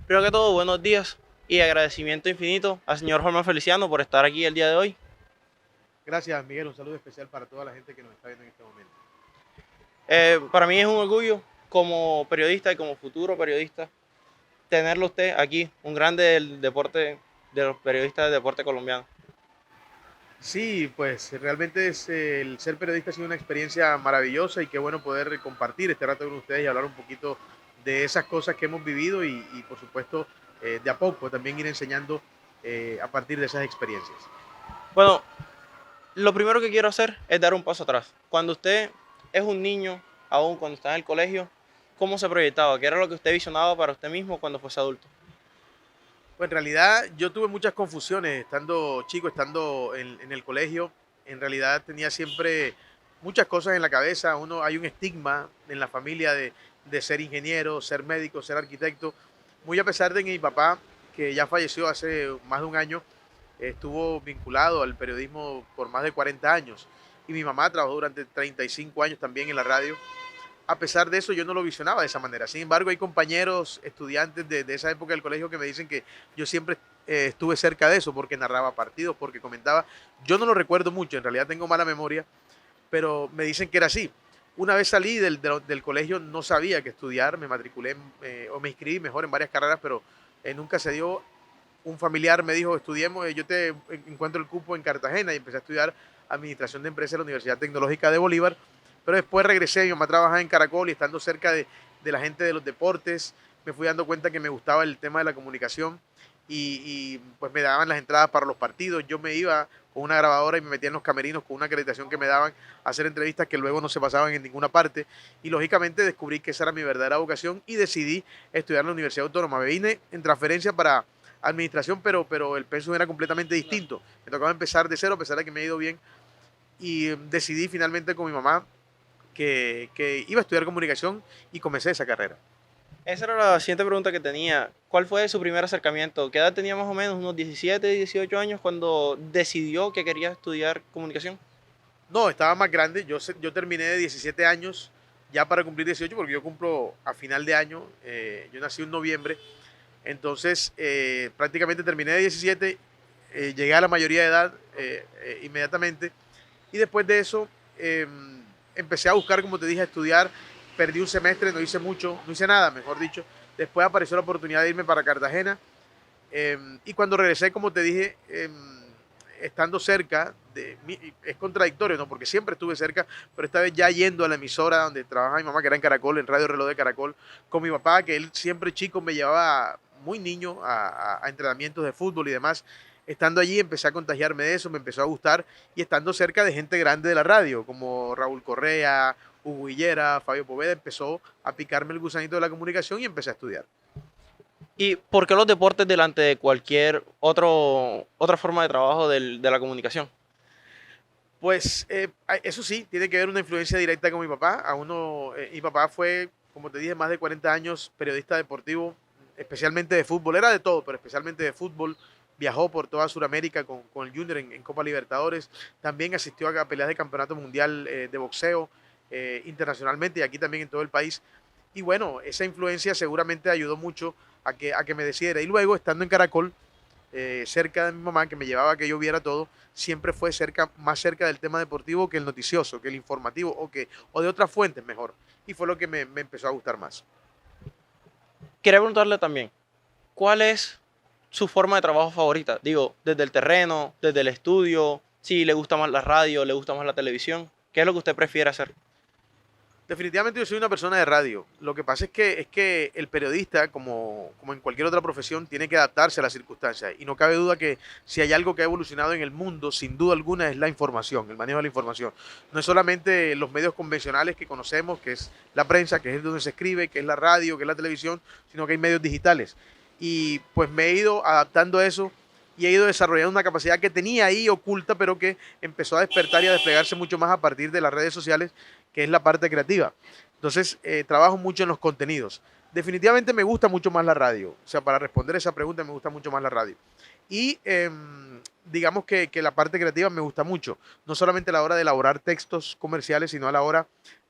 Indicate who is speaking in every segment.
Speaker 1: Primero que todo, buenos días y agradecimiento infinito al señor Jorge Feliciano por estar aquí el día de hoy.
Speaker 2: Gracias, Miguel. Un saludo especial para toda la gente que nos está viendo en este momento.
Speaker 1: Para mí es un orgullo como periodista y como futuro periodista tenerlo usted aquí, un grande del deporte, de los periodistas del deporte colombiano.
Speaker 2: Sí, pues realmente el ser periodista ha sido una experiencia maravillosa y qué bueno poder compartir este rato con ustedes y hablar un poquito de esas cosas que hemos vivido y por supuesto, de a poco también ir enseñando a partir de esas experiencias.
Speaker 1: Bueno, lo primero que quiero hacer es dar un paso atrás. Cuando usted es un niño, aún cuando está en el colegio, ¿cómo se proyectaba? ¿Qué era lo que usted visionaba para usted mismo cuando fuese adulto?
Speaker 2: Pues en realidad yo tuve muchas confusiones estando chico, estando en el colegio. En realidad tenía siempre muchas cosas en la cabeza. Hay un estigma en la familia de ser ingeniero, ser médico, ser arquitecto. Muy a pesar de que mi papá, que ya falleció hace más de un año, estuvo vinculado al periodismo por más de 40 años. Y mi mamá trabajó durante 35 años también en la radio. A pesar de eso, yo no lo visionaba de esa manera. Sin embargo, hay compañeros, estudiantes de esa época del colegio que me dicen que yo siempre estuve cerca de eso, porque narraba partidos, porque comentaba. Yo no lo recuerdo mucho, en realidad tengo mala memoria, pero me dicen que era así. Una vez salí del colegio, no sabía qué estudiar, me matriculé o me inscribí mejor en varias carreras, pero nunca se dio. Un familiar me dijo, estudiemos, yo te encuentro el cupo en Cartagena y empecé a estudiar Administración de Empresas en la Universidad Tecnológica de Bolívar, pero después regresé, mi mamá trabajaba en Caracol y estando cerca de la gente de los deportes, me fui dando cuenta que me gustaba el tema de la comunicación pues me daban las entradas para los partidos, yo me iba con una grabadora y me metía en los camerinos con una acreditación que me daban a hacer entrevistas que luego no se pasaban en ninguna parte y lógicamente descubrí que esa era mi verdadera vocación y decidí estudiar en la Universidad Autónoma. Me vine en transferencia para administración, pero el pensum era completamente distinto. Me tocaba empezar de cero, a pesar de que me ha ido bien. Y decidí finalmente con mi mamá que iba a estudiar comunicación y comencé esa carrera.
Speaker 1: Esa era la siguiente pregunta que tenía. ¿Cuál fue su primer acercamiento? ¿Qué edad tenía más o menos? ¿Unos 17, 18 años cuando decidió que quería estudiar comunicación?
Speaker 2: No, estaba más grande. Yo terminé de 17 años ya para cumplir 18 porque yo cumplo a final de año. Yo nací en noviembre. Entonces, prácticamente terminé de 17, llegué a la mayoría de edad inmediatamente. Y después de eso, empecé a buscar, como te dije, a estudiar. Perdí un semestre, no hice mucho, no hice nada, mejor dicho. Después apareció la oportunidad de irme para Cartagena. Y cuando regresé, como te dije, estando cerca, es contradictorio, ¿no? Porque siempre estuve cerca, pero esta vez ya yendo a la emisora donde trabajaba mi mamá, que era en Caracol, en Radio Reloj de Caracol, con mi papá, que él siempre chico me llevaba muy niño a entrenamientos de fútbol y demás. Estando allí empecé a contagiarme de eso, me empezó a gustar y estando cerca de gente grande de la radio, como Raúl Correa, Hugo Higuera, Fabio Poveda, empezó a picarme el gusanito de la comunicación y empecé a estudiar.
Speaker 1: ¿Y por qué los deportes delante de cualquier otra forma de trabajo de la comunicación?
Speaker 2: Pues eso sí, tiene que ver una influencia directa con mi papá. Mi papá fue, como te dije, más de 40 años periodista deportivo, especialmente de fútbol. Era de todo, pero especialmente de fútbol. Viajó por toda Sudamérica con el Junior en Copa Libertadores. También asistió a peleas de campeonato mundial de boxeo internacionalmente y aquí también en todo el país. Y bueno, esa influencia seguramente ayudó mucho a que me decidiera. Y luego, estando en Caracol, cerca de mi mamá, que me llevaba a que yo viera todo, siempre fue más cerca del tema deportivo que el noticioso, que el informativo o de otras fuentes mejor. Y fue lo que me empezó a gustar más.
Speaker 1: Quería preguntarle también, ¿cuál es su forma de trabajo favorita? Digo, desde el terreno, desde el estudio, si le gusta más la radio, le gusta más la televisión, ¿qué es lo que usted prefiere hacer?
Speaker 2: Definitivamente yo soy una persona de radio. Lo que pasa es que el periodista, como en cualquier otra profesión, tiene que adaptarse a las circunstancias. Y no cabe duda que si hay algo que ha evolucionado en el mundo, sin duda alguna, es la información, el manejo de la información. No es solamente los medios convencionales que conocemos, que es la prensa, que es donde se escribe, que es la radio, que es la televisión, sino que hay medios digitales. Y pues me he ido adaptando a eso y he ido desarrollando una capacidad que tenía ahí oculta, pero que empezó a despertar y a desplegarse mucho más a partir de las redes sociales, que es la parte creativa. Entonces, trabajo mucho en los contenidos. Definitivamente me gusta mucho más la radio. O sea, para responder esa pregunta, me gusta mucho más la radio. Y digamos que la parte creativa me gusta mucho. No solamente a la hora de elaborar textos comerciales, sino a la hora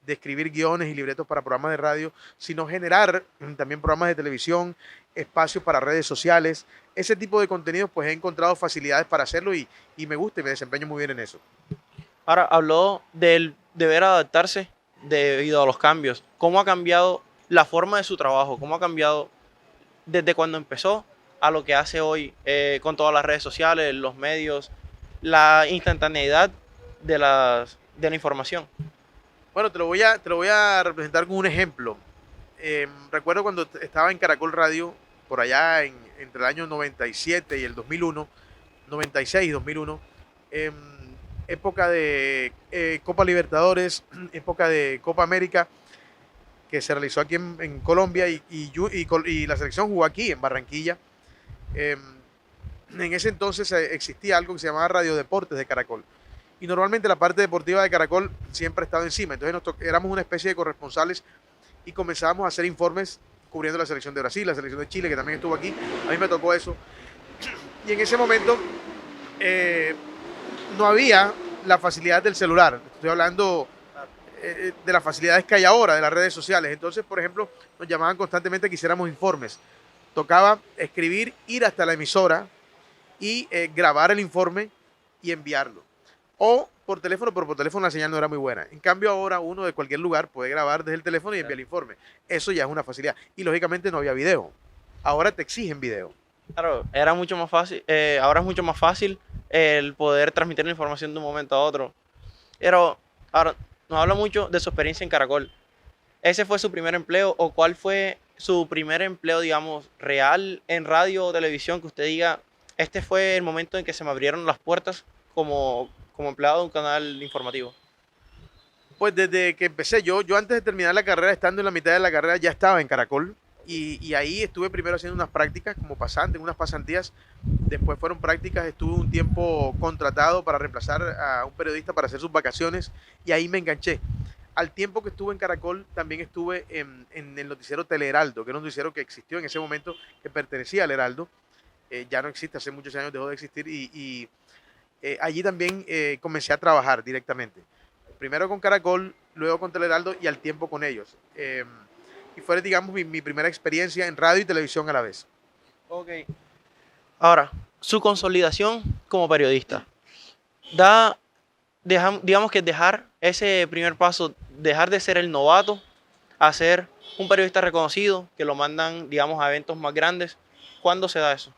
Speaker 2: de escribir guiones y libretos para programas de radio, sino generar también programas de televisión, espacios para redes sociales. Ese tipo de contenidos, pues he encontrado facilidades para hacerlo y me gusta y me desempeño muy bien en eso.
Speaker 1: Ahora, habló del deber adaptarse debido a los cambios. ¿Cómo ha cambiado la forma de su trabajo? ¿Cómo ha cambiado desde cuando empezó a lo que hace hoy con todas las redes sociales, los medios, la instantaneidad de la información?
Speaker 2: Bueno, te lo voy a representar con un ejemplo. Recuerdo cuando estaba en Caracol Radio, por allá entre el año 97 y el 2001, 96 y 2001, em, época de Copa Libertadores, época de Copa América, que se realizó aquí en Colombia y la selección jugó aquí en Barranquilla. Em, en ese entonces existía algo que se llamaba Radio Deportes de Caracol. Y normalmente la parte deportiva de Caracol siempre estaba encima. Entonces éramos una especie de corresponsales y comenzábamos a hacer informes cubriendo la selección de Brasil, la selección de Chile, que también estuvo aquí. A mí me tocó eso. Y en ese momento no había la facilidad del celular. Estoy hablando de las facilidades que hay ahora, de las redes sociales. Entonces, por ejemplo, nos llamaban constantemente que hiciéramos informes. Tocaba escribir, ir hasta la emisora y grabar el informe y enviarlo. O por teléfono, pero por teléfono la señal no era muy buena. En cambio ahora uno de cualquier lugar puede grabar desde el teléfono y enviar el informe. Eso ya es una facilidad. Y lógicamente no había video. Ahora te exigen video.
Speaker 1: Claro, era mucho más fácil, ahora es mucho más fácil el poder transmitir la información de un momento a otro. Pero ahora nos habla mucho de su experiencia en Caracol. ¿Ese fue su primer empleo o cuál fue su primer empleo, digamos, real en radio o televisión que usted diga, este fue el momento en que se me abrieron las puertas como empleado de un canal informativo?
Speaker 2: Pues desde que empecé, yo antes de terminar la carrera, estando en la mitad de la carrera, ya estaba en Caracol. Y ahí estuve primero haciendo unas prácticas como pasante, unas pasantías. Después fueron prácticas, estuve un tiempo contratado para reemplazar a un periodista para hacer sus vacaciones y ahí me enganché. Al tiempo que estuve en Caracol, también estuve en el noticiero Teleheraldo, que era un noticiero que existió en ese momento, que pertenecía al Heraldo. Ya no existe, hace muchos años dejó de existir y allí también comencé a trabajar directamente. Primero con Caracol, luego con Teleheraldo y al tiempo con ellos. Y fue, digamos, mi primera experiencia en radio y televisión a la vez.
Speaker 1: Ok. Ahora, su consolidación como periodista. Digamos que dejar ese primer paso, dejar de ser el novato a ser un periodista reconocido, que lo mandan, digamos, a eventos más grandes. ¿Cuándo se da eso?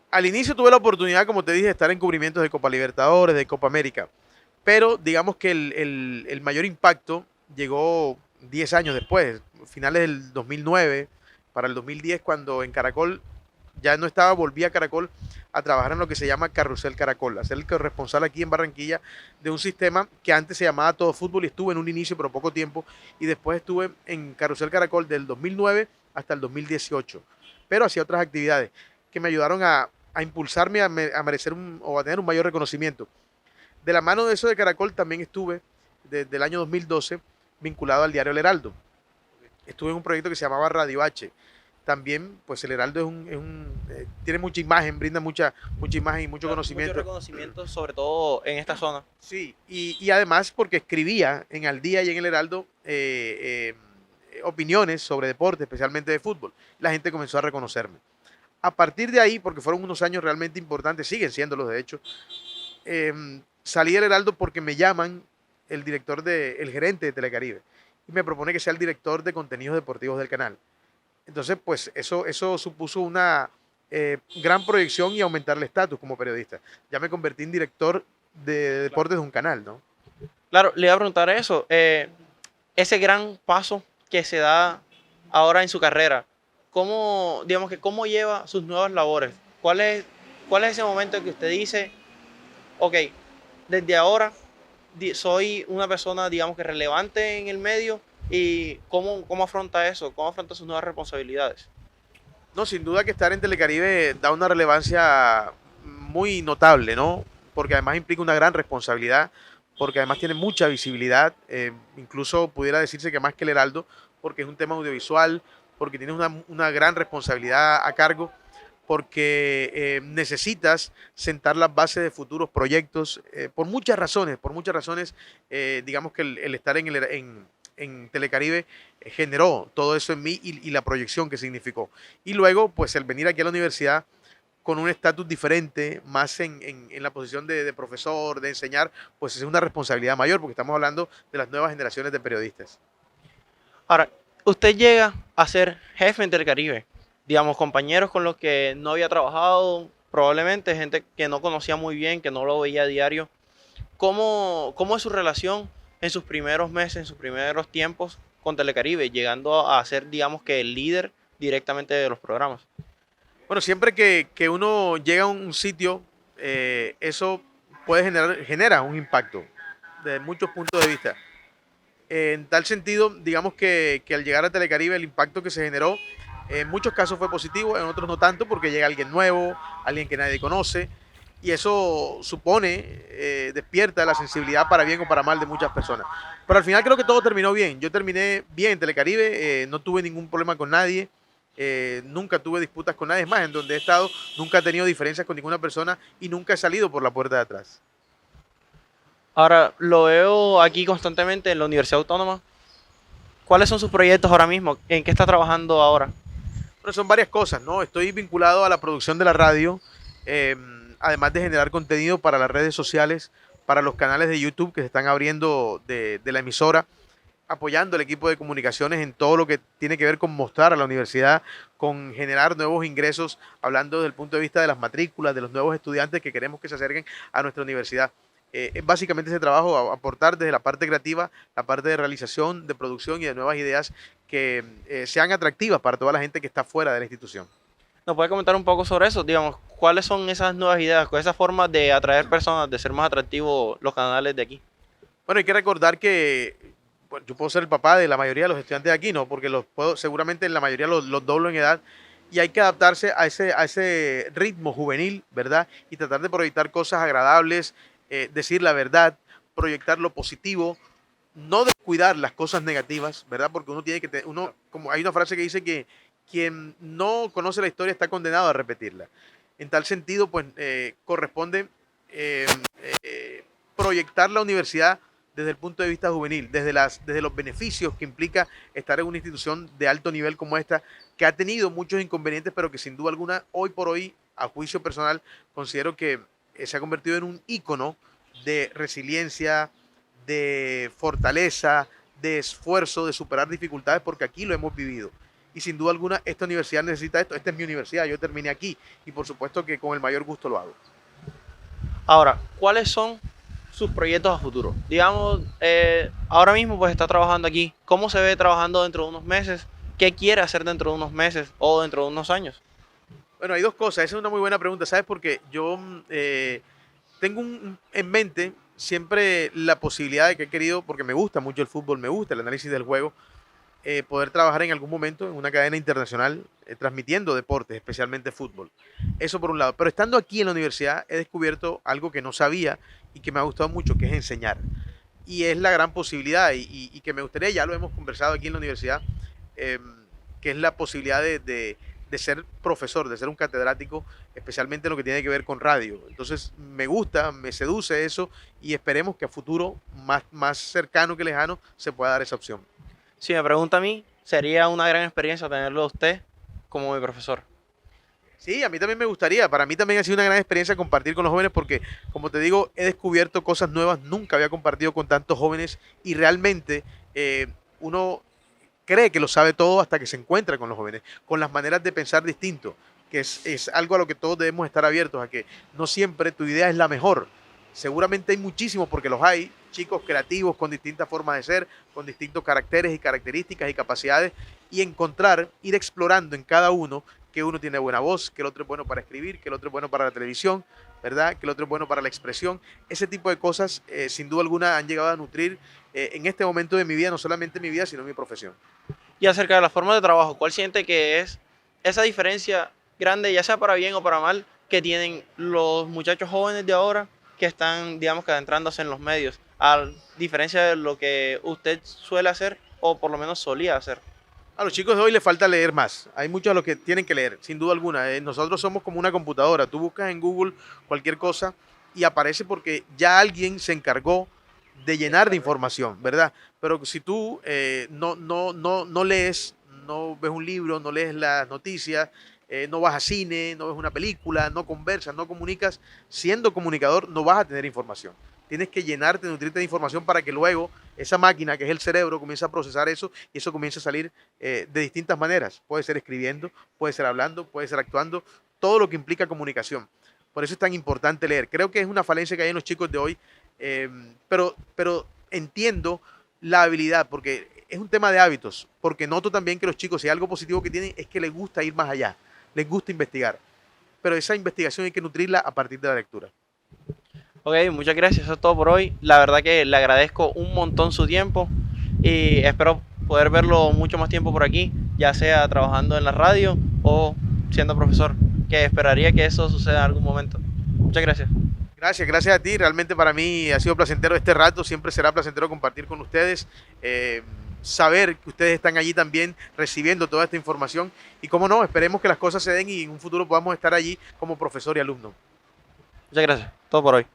Speaker 2: Al inicio tuve la oportunidad, como te dije, de estar en cubrimientos de Copa Libertadores, de Copa América. Pero digamos que el mayor impacto llegó 10 años después, finales del 2009, para el 2010, cuando en Caracol ya no estaba, volví a Caracol a trabajar en lo que se llama Carrusel Caracol, a ser el corresponsal aquí en Barranquilla de un sistema que antes se llamaba Todo Fútbol y estuve en un inicio, pero poco tiempo, y después estuve en Carrusel Caracol del 2009 hasta el 2018, pero hacía otras actividades que me ayudaron a impulsarme a merecer o a tener un mayor reconocimiento. De la mano de eso de Caracol también estuve desde el año 2012 vinculado al diario El Heraldo. Estuve en un proyecto que se llamaba Radio H. También, pues el Heraldo tiene mucha imagen, brinda mucha imagen y mucho conocimiento.
Speaker 1: Mucho reconocimiento, sobre todo en esta zona.
Speaker 2: Sí, y además porque escribía en Al Día y en el Heraldo opiniones sobre deporte, especialmente de fútbol. La gente comenzó a reconocerme. A partir de ahí, porque fueron unos años realmente importantes, siguen siéndolos de hecho, salí del Heraldo porque me llaman el gerente de Telecaribe y me propone que sea el director de contenidos deportivos del canal. Entonces, pues eso supuso una gran proyección y aumentar el estatus como periodista. Ya me convertí en director de deportes de un canal, ¿no?
Speaker 1: Claro, le iba a preguntar eso. Ese gran paso que se da ahora en su carrera, digamos que cómo lleva sus nuevas labores? ¿Cuál es ese momento en que usted dice, ok, desde ahora soy una persona, digamos que relevante en el medio, y cómo afronta eso? ¿Cómo afronta sus nuevas responsabilidades?
Speaker 2: No, sin duda que estar en Telecaribe da una relevancia muy notable, ¿no? Porque además implica una gran responsabilidad, porque además tiene mucha visibilidad, incluso pudiera decirse que más que el Heraldo, porque es un tema audiovisual, porque tienes una gran responsabilidad a cargo, porque necesitas sentar las bases de futuros proyectos por muchas razones, digamos que el estar en Telecaribe generó todo eso en mí y la proyección que significó. Y luego, pues el venir aquí a la universidad con un estatus diferente, más en la posición de profesor, de enseñar, pues es una responsabilidad mayor, porque estamos hablando de las nuevas generaciones de periodistas.
Speaker 1: Ahora, usted llega a ser jefe en Telecaribe, digamos, compañeros con los que no había trabajado, probablemente gente que no conocía muy bien, que no lo veía a diario. ¿Cómo es su relación en sus primeros meses, en sus primeros tiempos con Telecaribe, llegando a ser, digamos, que el líder directamente de los programas?
Speaker 2: Bueno, siempre que uno llega a un sitio, eso genera un impacto de muchos puntos de vista. En tal sentido, digamos que al llegar a Telecaribe el impacto que se generó en muchos casos fue positivo, en otros no tanto, porque llega alguien nuevo, alguien que nadie conoce, y eso supone, despierta la sensibilidad para bien o para mal de muchas personas. Pero al final creo que todo terminó bien. Yo terminé bien en Telecaribe, no tuve ningún problema con nadie, nunca tuve disputas con nadie. Es más, en donde he estado nunca he tenido diferencias con ninguna persona y nunca he salido por la puerta de atrás.
Speaker 1: Ahora, lo veo aquí constantemente en la Universidad Autónoma. ¿Cuáles son sus proyectos ahora mismo? ¿En qué está trabajando ahora?
Speaker 2: Bueno, son varias cosas, ¿no? Estoy vinculado a la producción de la radio, eh, además de generar contenido para las redes sociales, para los canales de YouTube que se están abriendo de la emisora, apoyando al equipo de comunicaciones en todo lo que tiene que ver con mostrar a la universidad, con generar nuevos ingresos, hablando desde el punto de vista de las matrículas, de los nuevos estudiantes que queremos que se acerquen a nuestra universidad. Es básicamente ese trabajo, aportar desde la parte creativa, la parte de realización, de producción y de nuevas ideas que sean atractivas para toda la gente que está fuera de la institución.
Speaker 1: ¿Nos puede comentar un poco sobre eso? Digamos, ¿cuáles son esas nuevas ideas, con esas formas de atraer personas, de ser más atractivos los canales de aquí?
Speaker 2: Bueno, hay que recordar que bueno, yo puedo ser el papá de la mayoría de los estudiantes de aquí, ¿no? Porque seguramente la mayoría los doblo en edad y hay que adaptarse a ese ritmo juvenil, ¿verdad? Y tratar de proyectar cosas agradables, decir la verdad, proyectar lo positivo, no descuidar las cosas negativas, ¿verdad? Porque uno tiene que, como hay una frase que dice que quien no conoce la historia está condenado a repetirla. En tal sentido, pues corresponde eh, proyectar la universidad desde el punto de vista juvenil, desde los beneficios que implica estar en una institución de alto nivel como esta, que ha tenido muchos inconvenientes, pero que sin duda alguna, hoy por hoy, a juicio personal, considero que se ha convertido en un ícono de resiliencia, de fortaleza, de esfuerzo, de superar dificultades, porque aquí lo hemos vivido. Y sin duda alguna, esta universidad necesita esto. Esta es mi universidad, yo terminé aquí y por supuesto que con el mayor gusto lo hago.
Speaker 1: Ahora, ¿cuáles son sus proyectos a futuro? Digamos, ahora mismo pues está trabajando aquí. ¿Cómo se ve trabajando dentro de unos meses? ¿Qué quiere hacer dentro de unos meses o dentro de unos años?
Speaker 2: Bueno, hay dos cosas. Esa es una muy buena pregunta, ¿sabes? Porque yo tengo en mente siempre la posibilidad de que he querido, porque me gusta mucho el fútbol, me gusta el análisis del juego, poder trabajar en algún momento en una cadena internacional transmitiendo deportes, especialmente fútbol. Eso por un lado. Pero estando aquí en la universidad he descubierto algo que no sabía y que me ha gustado mucho, que es enseñar. Y es la gran posibilidad y que me gustaría, ya lo hemos conversado aquí en la universidad, eh, que es la posibilidad de ser profesor, de ser un catedrático, especialmente en lo que tiene que ver con radio. Entonces me gusta, me seduce eso y esperemos que a futuro, más cercano que lejano, se pueda dar esa opción.
Speaker 1: Si me pregunta a mí, sería una gran experiencia tenerlo a usted como mi profesor.
Speaker 2: Sí, a mí también me gustaría. Para mí también ha sido una gran experiencia compartir con los jóvenes porque, como te digo, he descubierto cosas nuevas. Nunca había compartido con tantos jóvenes y realmente uno cree que lo sabe todo hasta que se encuentra con los jóvenes, con las maneras de pensar distinto, que es algo a lo que todos debemos estar abiertos, a que no siempre tu idea es la mejor. Seguramente hay muchísimos, porque los hay, chicos creativos con distintas formas de ser, con distintos caracteres y características y capacidades, y encontrar, ir explorando en cada uno que uno tiene buena voz, que el otro es bueno para escribir, que el otro es bueno para la televisión, ¿verdad? Que el otro es bueno para la expresión. Ese tipo de cosas, sin duda alguna, han llegado a nutrir en este momento de mi vida, no solamente mi vida, sino mi profesión.
Speaker 1: Y acerca de las formas de trabajo, ¿cuál siente que es esa diferencia grande, ya sea para bien o para mal, que tienen los muchachos jóvenes de ahora que están, digamos, que adentrándose en los medios, a diferencia de lo que usted suele hacer o por lo menos solía hacer?
Speaker 2: A los chicos de hoy les falta leer más. Hay muchos a los que tienen que leer, sin duda alguna. Nosotros somos como una computadora. Tú buscas en Google cualquier cosa y aparece porque ya alguien se encargó de llenar de información, ¿verdad? Pero si tú no lees, no ves un libro, no lees las noticias, no vas a cine, no ves una película, no conversas, no comunicas, siendo comunicador no vas a tener información. Tienes que llenarte, nutrirte de información para que luego esa máquina que es el cerebro comience a procesar eso y eso comience a salir de distintas maneras. Puede ser escribiendo, puede ser hablando, puede ser actuando, todo lo que implica comunicación. Por eso es tan importante leer. Creo que es una falencia que hay en los chicos de hoy, pero entiendo la habilidad porque es un tema de hábitos, porque noto también que los chicos, si hay algo positivo que tienen, es que les gusta ir más allá, les gusta investigar, pero esa investigación hay que nutrirla a partir de la lectura.
Speaker 1: Ok, muchas gracias, eso es todo por hoy. La verdad que le agradezco un montón su tiempo y espero poder verlo mucho más tiempo por aquí, ya sea trabajando en la radio o siendo profesor, que esperaría que eso suceda en algún momento. Muchas gracias.
Speaker 2: Gracias, gracias a ti. Realmente para mí ha sido placentero este rato. Siempre será placentero compartir con ustedes. Saber que ustedes están allí también recibiendo toda esta información. Y cómo no, esperemos que las cosas se den y en un futuro podamos estar allí como profesor y alumno.
Speaker 1: Muchas gracias, todo por hoy.